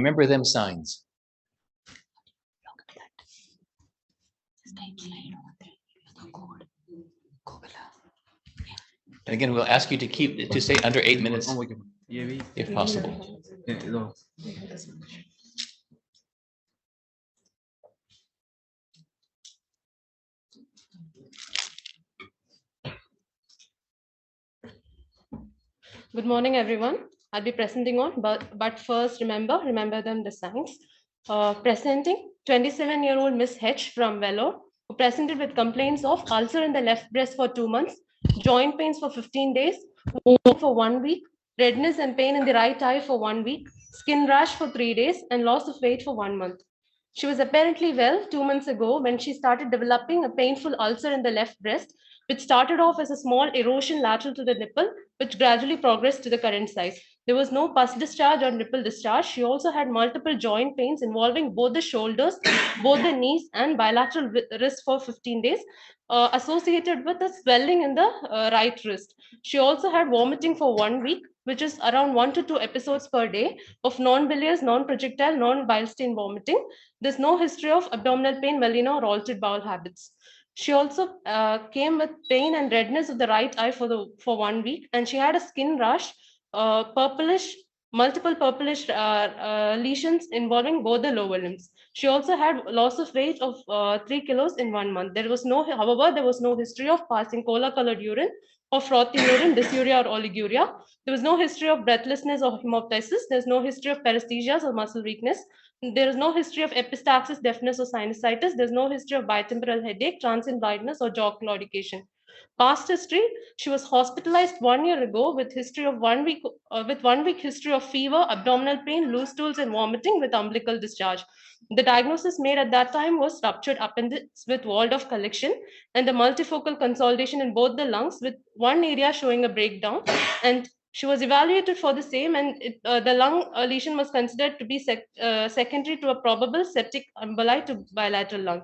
Remember them signs. And again, we'll ask you to stay under 8 minutes if possible. Good morning, everyone. I'll be presenting on, but first remember them the signs. Presenting 27-year-old Miss H from Vellore, who presented with complaints of ulcer in the left breast for 2 months, joint pains for 15 days, for 1 week, redness and pain in the right eye for 1 week, skin rash for 3 days, and loss of weight for 1 month. She was apparently well 2 months ago when she started developing a painful ulcer in the left breast, which started off as a small erosion lateral to the nipple, which gradually progressed to the current size. There was no pus discharge or nipple discharge. She also had multiple joint pains involving both the shoulders, both the knees, and bilateral wrist for 15 days, associated with a swelling in the right wrist. She also had vomiting for 1 week, which is around 1 to 2 episodes per day of non-bilious, non-projectile, non-bile stain vomiting. There's no history of abdominal pain, melena, or altered bowel habits. She also came with pain and redness of the right eye for 1 week, and she had a skin rash, purplish, multiple purplish lesions involving both the lower limbs. She also had loss of weight of 3 kilos in 1 month. However, there was no history of passing cola-colored urine or frothy urine, dysuria, or oliguria. There was no history of breathlessness or hemoptysis. There's no history of paresthesias or muscle weakness. There is no history of epistaxis, deafness, or sinusitis. There's no history of bitemporal headache, transient blindness, or jaw claudication. Past history: she was hospitalized 1 year ago with history of 1 week with 1 week history of fever, abdominal pain, loose stools, and vomiting with umbilical discharge. The diagnosis made at that time was ruptured appendix with Waldorf collection and a multifocal consolidation in both the lungs, with one area showing a breakdown. And she was evaluated for the same, and the lung lesion was considered to be secondary to a probable septic emboli to bilateral lung.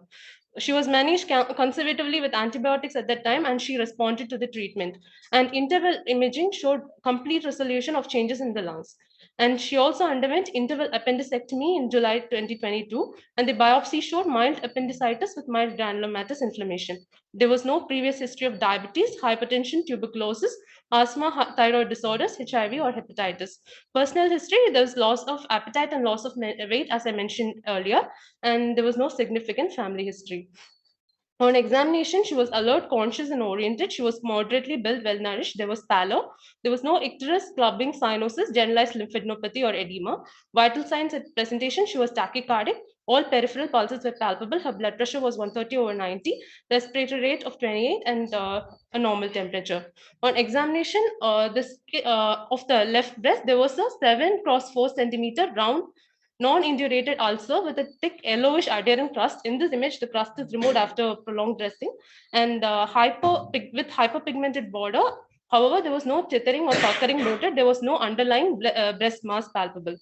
She was managed conservatively with antibiotics at that time, and she responded to the treatment. And interval imaging showed complete resolution of changes in the lungs. And she also underwent interval appendicectomy in July 2022, and the biopsy showed mild appendicitis with mild granulomatous inflammation. There was no previous history of diabetes, hypertension, tuberculosis, asthma, thyroid disorders, HIV, or hepatitis. Personal history: there's loss of appetite and loss of weight, as I mentioned earlier, and there was no significant family history. On examination, she was alert, conscious, and oriented. She was moderately built, well nourished. There was pallor. There was no icterus, clubbing, cyanosis, generalized lymphadenopathy, or edema. Vital signs at presentation: she was tachycardic. All peripheral pulses were palpable. Her blood pressure was 130/90, respiratory rate of 28, and a normal temperature. On examination, of the left breast, there was a 7 cross 4 centimeter round non-indurated ulcer with a thick yellowish adherent crust. In this image, the crust is removed after prolonged dressing, and with hyperpigmented border. However, there was no tethering or puckering noted. There was no underlying breast mass palpable.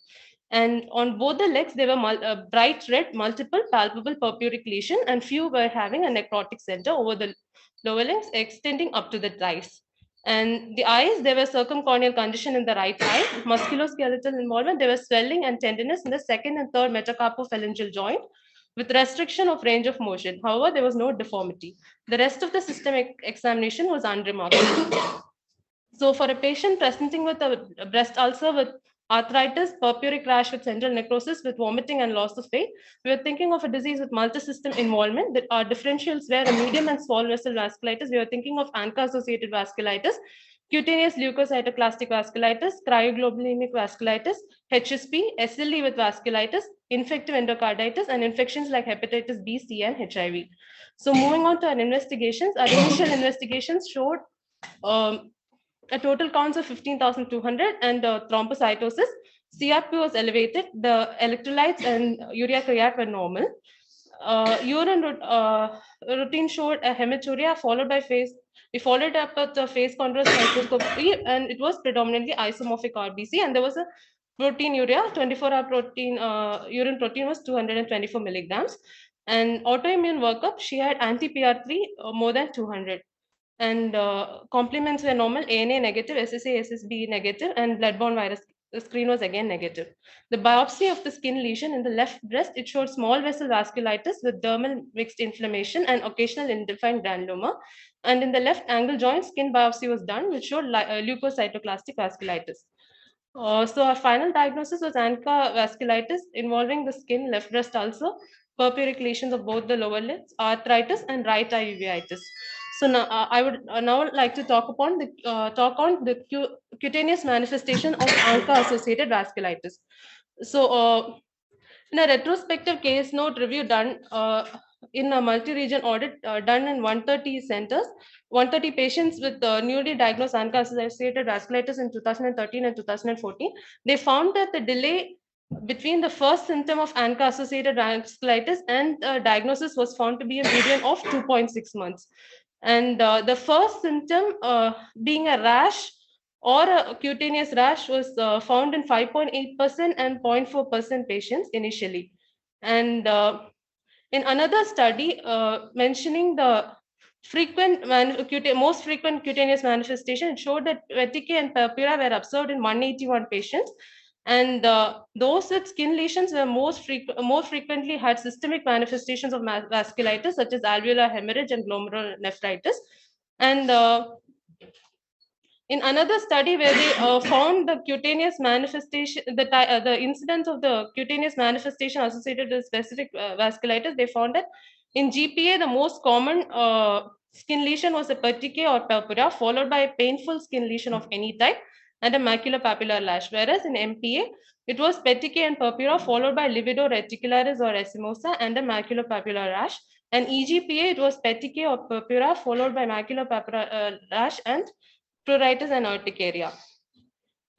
And on both the legs, there were bright red, multiple palpable purpuric lesion, and few were having a necrotic center over the lower legs extending up to the thighs. And the eyes, there were circumcorneal condition in the right eye, musculoskeletal involvement, there was swelling and tenderness in the second and third metacarpophalangeal joint with restriction of range of motion. However, there was no deformity. The rest of the systemic examination was unremarkable. So for a patient presenting with a breast ulcer with arthritis, purpuric rash with central necrosis, with vomiting and loss of weight, we were thinking of a disease with multi-system involvement. That our differentials were a medium and small vessel vasculitis. We were thinking of ANCA-associated vasculitis, cutaneous leukocytoclastic vasculitis, cryoglobulinic vasculitis, HSP, SLE with vasculitis, infective endocarditis, and infections like hepatitis B, C, and HIV. So moving on to our investigations, our initial investigations showed a total counts of 15,200 and thrombocytosis. CRP was elevated. The electrolytes and urea creat were normal. Urine routine showed a hematuria followed by we followed up with the phase contrast microscopy, and it was predominantly isomorphic RBC, and there was a protein urea, 24-hour protein, urine protein was 224 milligrams. And autoimmune workup, she had anti-PR3 more than 200. And complements were normal: ANA negative, SSA, SSB negative, and blood-borne virus the screen was again negative. The biopsy of the skin lesion in the left breast, it showed small vessel vasculitis with dermal mixed inflammation and occasional indefined granuloma. And in the left angle joint, skin biopsy was done, which showed leukocytoclastic vasculitis. So our final diagnosis was ANCA vasculitis involving the skin, left breast ulcer, purpuric lesions of both the lower lids, arthritis, and right eye uveitis. So now I would now like to talk on the cutaneous manifestation of ANCA-associated vasculitis. So in a retrospective case note review done in a multi-region audit done in 130 centers, 130 patients with newly diagnosed ANCA-associated vasculitis in 2013 and 2014, they found that the delay between the first symptom of ANCA-associated vasculitis and diagnosis was found to be a median of 2.6 months. And the first symptom being a rash or a cutaneous rash was found in 5.8% and 0.4% patients initially. And in another study mentioning the most frequent cutaneous manifestation, it showed that petechiae and purpura were observed in 181 patients. And those with skin lesions were more frequently had systemic manifestations of vasculitis, such as alveolar hemorrhage and glomerulonephritis. And in another study where they found the cutaneous manifestation, the incidence of the cutaneous manifestation associated with specific vasculitis, they found that in GPA, the most common skin lesion was a petechiae or purpura, followed by a painful skin lesion of any type and a maculopapular rash. Whereas in MPA, it was petechiae and purpura, followed by livido reticularis or ecchymosa and a maculopapular rash. And EGPA, it was petechiae or purpura, followed by maculopapular rash and pruritus and urticaria.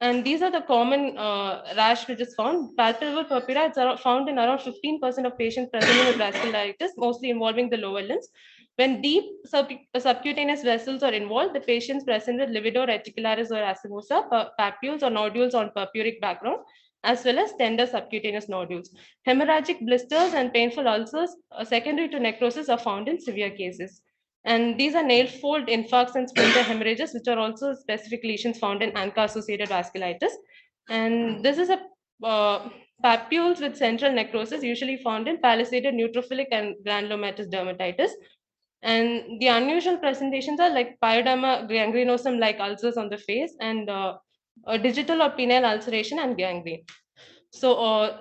And these are the common rash which is found. Palpable purpura is found in around 15% of patients presenting with vasculitis, mostly involving the lower limbs. When deep subcutaneous vessels are involved, the patients present with livido reticularis or ecchymosa, papules or nodules on purpuric background, as well as tender subcutaneous nodules. Hemorrhagic blisters and painful ulcers secondary to necrosis are found in severe cases. And these are nail fold infarcts and splinter hemorrhages, which are also specific lesions found in ANCA-associated vasculitis. And this is a papules with central necrosis, usually found in palisaded neutrophilic and granulomatous dermatitis. And the unusual presentations are like pyoderma gangrenosum like ulcers on the face, and digital or penile ulceration and gangrene. So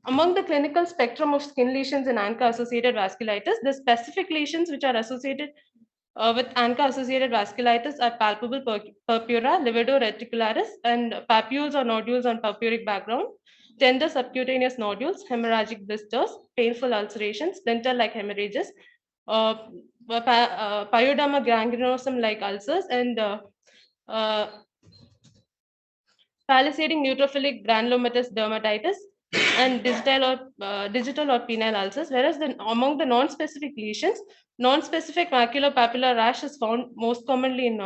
among the clinical spectrum of skin lesions in ANCA-associated vasculitis, the specific lesions which are associated with ANCA-associated vasculitis are palpable purpura, livido reticularis, and papules or nodules on purpuric background, tender subcutaneous nodules, hemorrhagic blisters, painful ulcerations, splinter-like hemorrhages, pyoderma gangrenosum-like ulcers, and palisading neutrophilic granulomatous dermatitis, and digital or penile ulcers. Whereas among the non-specific lesions, non-specific maculopapular rash is found most commonly in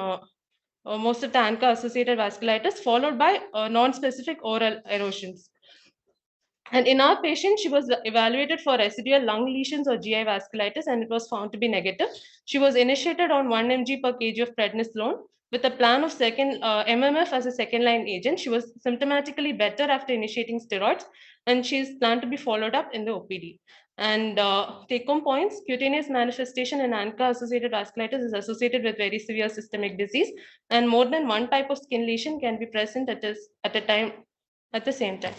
most of the ANCA-associated vasculitis, followed by non-specific oral erosions. And in our patient, she was evaluated for residual lung lesions or GI vasculitis, and it was found to be negative. She was initiated on 1 mg per kg of prednisolone with a plan of second MMF as a second-line agent. She was symptomatically better after initiating steroids, and she is planned to be followed up in the OPD. And take-home points: cutaneous manifestation in ANCA-associated vasculitis is associated with very severe systemic disease, and more than one type of skin lesion can be present at the same time.